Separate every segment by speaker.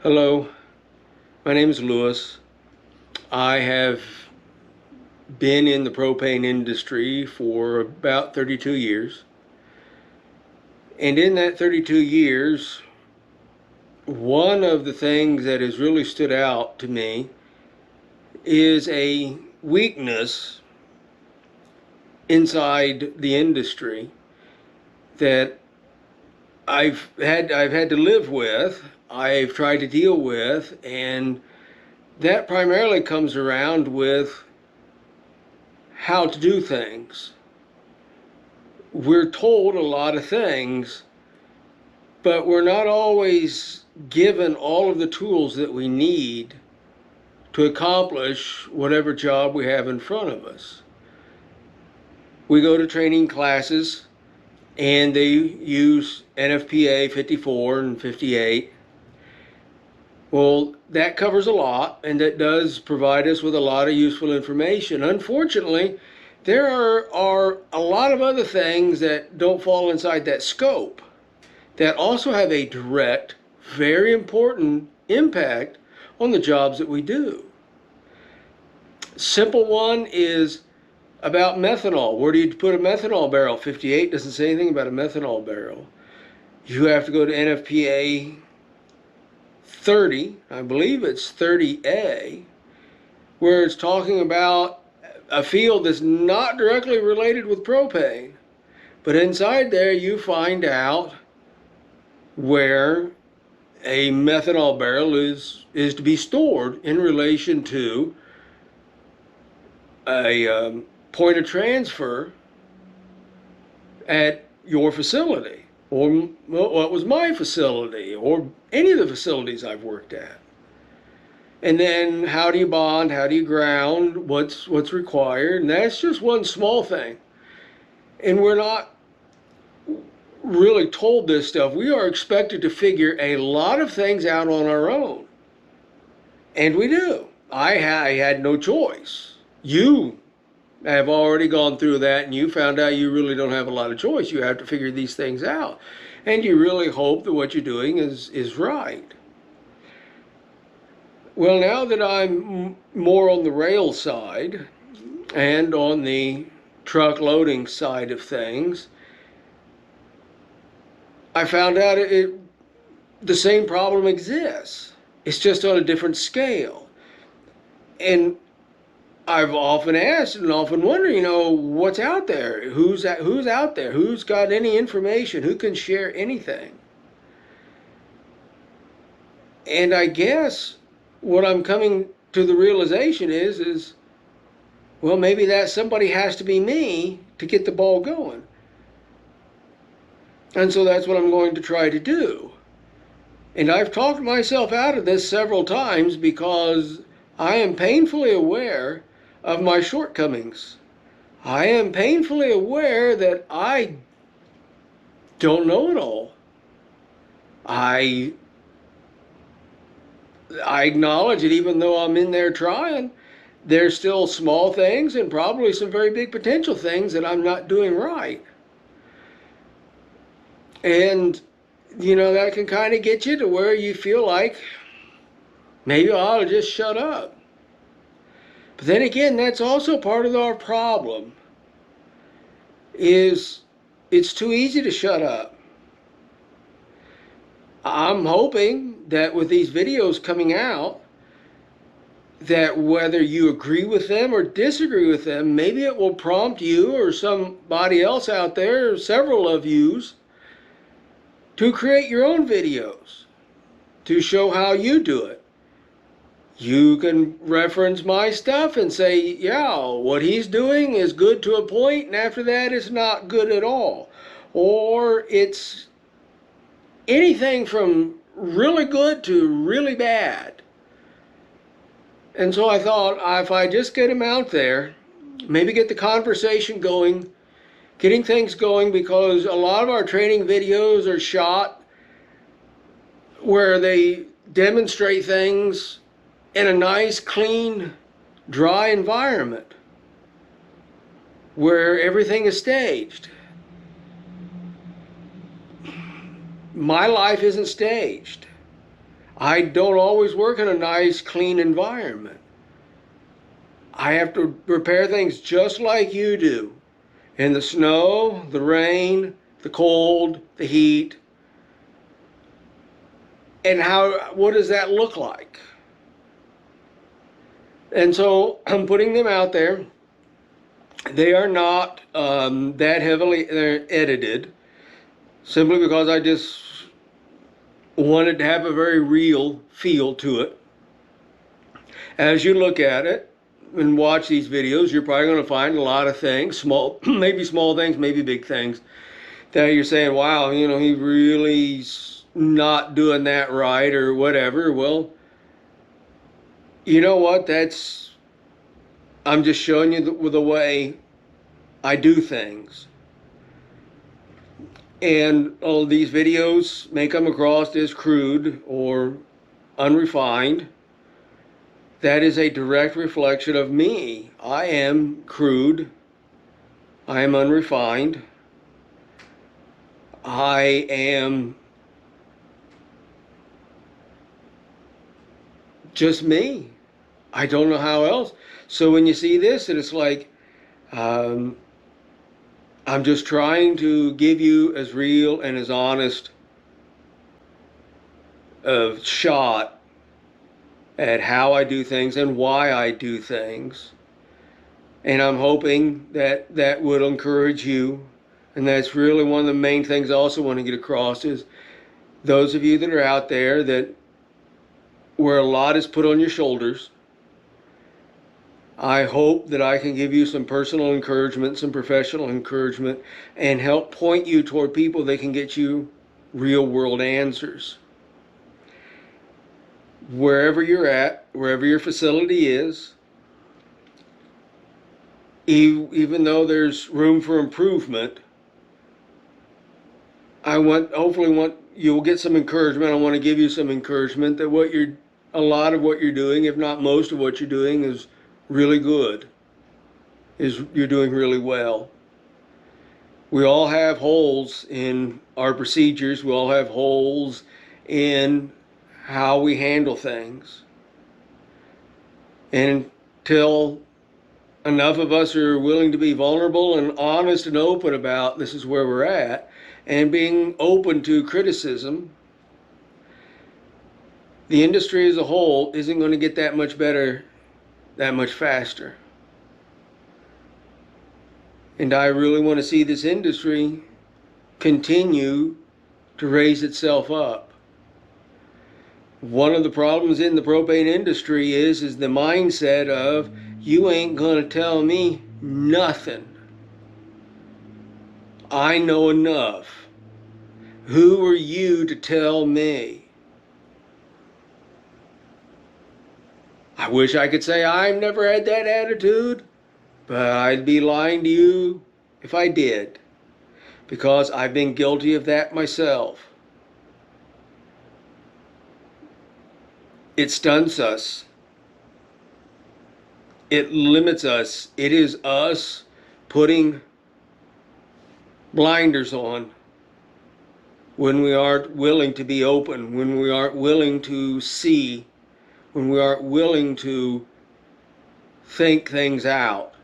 Speaker 1: Hello, my name is Lewis. I have been in the propane industry for about 32 years. And in that 32 years, one of the things that has really stood out to me is a weakness inside the industry that I've had to live with, I've tried to deal with, and that primarily comes around with how to do things. We're told a lot of things, but we're not always given all of the tools that we need to accomplish whatever job we have in front of us. We go to training classes and they use NFPA 54 and 58. Well, that covers a lot and that does provide us with a lot of useful information. Unfortunately, there are a lot of other things that don't fall inside that scope that also have a direct, very important impact on the jobs that we do. Simple one is about methanol. Where do you put a methanol barrel? 58 doesn't say anything about a methanol barrel. You have to go to NFPA 30, I believe it's 30A, where it's talking about a field that's not directly related with propane. But inside there you find out where a methanol barrel is to be stored in relation to a point of transfer at your facility, or what was my facility, or any of the facilities I've worked at. And then how do you bond, how do you ground, what's required, and that's just one small thing. And we're not really told this stuff. We are expected to figure a lot of things out on our own. And we do. I had no choice. You have already gone through that and you found out you really don't have a lot of choice. You have to figure these things out. And you really hope that what you're doing is right. Well, now that I'm more on the rail side and on the truck loading side of things, I found out the same problem exists. It's just on a different scale. And I've often asked and often wondered, what's out there? Who's out there? Who's got any information? Who can share anything? And I guess what I'm coming to the realization is well, maybe that somebody has to be me to get the ball going. And so that's what I'm going to try to do. And I've talked myself out of this several times because I am painfully aware of my shortcomings. I am painfully aware that I don't know it all. I acknowledge it, even though I'm in there trying. There's still small things and probably some very big potential things that I'm not doing right. And, that can kind of get you to where you feel like maybe I ought to just shut up. But then again, that's also part of our problem, is it's too easy to shut up. I'm hoping that with these videos coming out, that whether you agree with them or disagree with them, maybe it will prompt you or somebody else out there, or several of yous, to create your own videos to show how you do it. You can reference my stuff and say, yeah, what he's doing is good to a point, and after that it's not good at all. Or it's anything from really good to really bad. And so I thought, if I just get him out there, maybe get the conversation going, getting things going, because a lot of our training videos are shot where they demonstrate things in a nice, clean, dry environment where everything is staged. My life isn't staged. I don't always work in a nice, clean environment. I have to repair things just like you do. In the snow, the rain, the cold, the heat. And what does that look like? And so I'm putting them out there. They are not that heavily edited, simply because I just wanted to have a very real feel to it. As you look at it and watch these videos, you're probably going to find a lot of things, maybe small things, maybe big things, that you're saying, wow, he really's not doing that right or whatever. Well, you know what? I'm just showing you the way I do things. And all these videos may come across as crude or unrefined. That is a direct reflection of me. I am crude. I am unrefined. I am just me. I don't know how else. So when you see this, and it's like, I'm just trying to give you as real and as honest a shot at how I do things and why I do things. And I'm hoping that that will encourage you. And that's really one of the main things I also want to get across is those of you that are out there that where a lot is put on your shoulders. I hope that I can give you some personal encouragement, some professional encouragement, and help point you toward people that can get you real world answers. Wherever you're at, wherever your facility is, even though there's room for improvement, hopefully you'll get some encouragement. I want to give you some encouragement that a lot of what you're doing, if not most of what you're doing, is really good. You're doing really well. We all have holes in our procedures. We all have holes in how we handle things. And until enough of us are willing to be vulnerable and honest and open about this is where we're at, and being open to criticism, the industry as a whole isn't going to get that much better that much faster. And I really want to see this industry continue to raise itself up. One of the problems in the propane industry is the mindset of, you ain't going to tell me nothing. I know enough. Who are you to tell me? I wish I could say I've never had that attitude, but I'd be lying to you if I did, because I've been guilty of that myself. It stunts us. It limits us. It is us putting blinders on when we aren't willing to be open, when we aren't willing to see, when we aren't willing to think things out.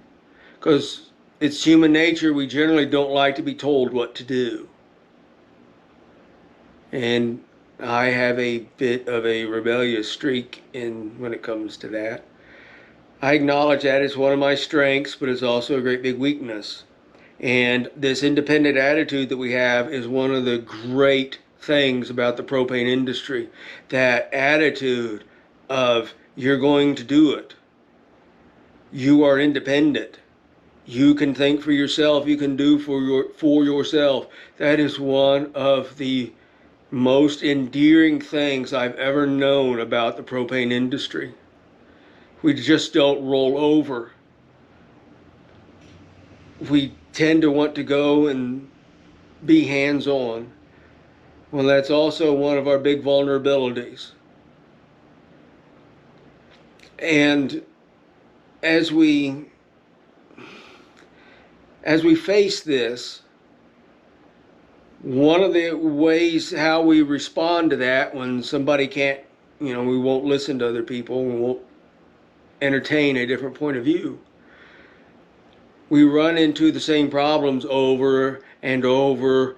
Speaker 1: Because it's human nature, we generally don't like to be told what to do. And I have a bit of a rebellious streak when it comes to that. I acknowledge that it's one of my strengths, but it's also a great big weakness. And this independent attitude that we have is one of the great things about the propane industry. That attitude of, you're going to do it. You are independent. You can think for yourself. You can do for yourself. That is one of the most endearing things I've ever known about the propane industry. We just don't roll over. We tend to want to go and be hands-on. Well, that's also one of our big vulnerabilities. And as we face this, one of the ways how we respond to that when somebody can't we won't listen to other people. We won't entertain a different point of view. We run into the same problems over and over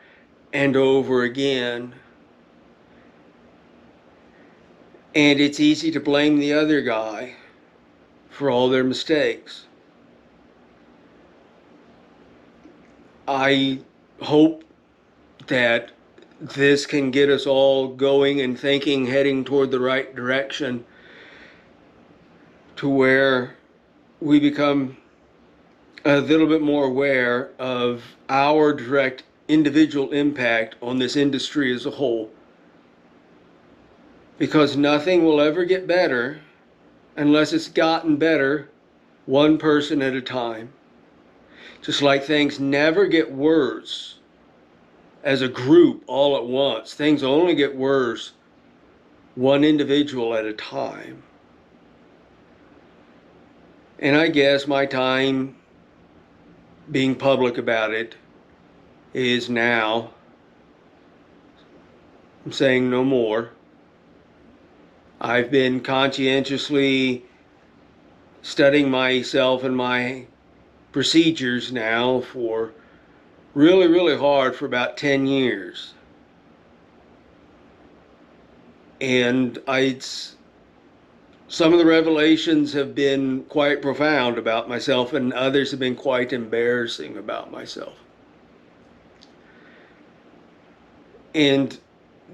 Speaker 1: and over again. And it's easy to blame the other guy for all their mistakes. I hope that this can get us all going and thinking, heading toward the right direction, to where we become a little bit more aware of our direct individual impact on this industry as a whole. Because nothing will ever get better unless it's gotten better one person at a time. Just like things never get worse as a group all at once. Things only get worse one individual at a time. And I guess my time being public about it is now. I'm saying no more. I've been conscientiously studying myself and my procedures now for really, really hard for about 10 years. And some of the revelations have been quite profound about myself, and others have been quite embarrassing about myself. And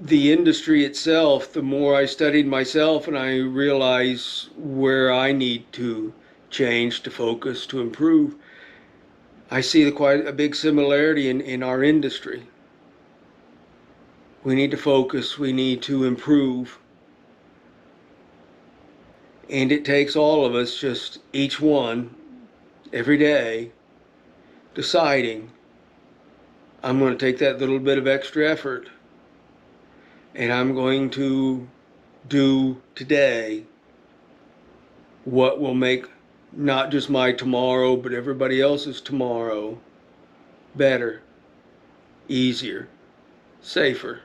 Speaker 1: the industry itself, the more I studied myself and I realized where I need to change, to focus, to improve, I see quite a big similarity in our industry. We need to focus, we need to improve. And it takes all of us, just each one, every day, deciding, I'm going to take that little bit of extra effort and I'm going to do today what will make not just my tomorrow, but everybody else's tomorrow better, easier, safer.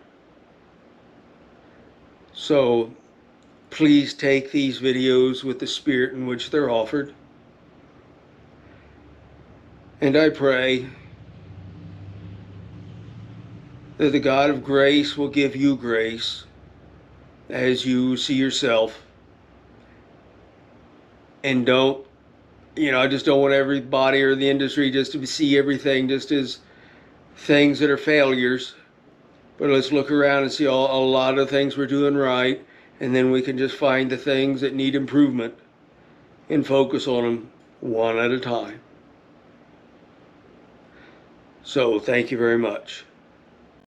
Speaker 1: So please take these videos with the spirit in which they're offered. And I pray that the God of grace will give you grace as you see yourself. And I just don't want everybody or the industry just to see everything just as things that are failures. But let's look around and see a lot of things we're doing right, and then we can just find the things that need improvement and focus on them one at a time. So thank you very much.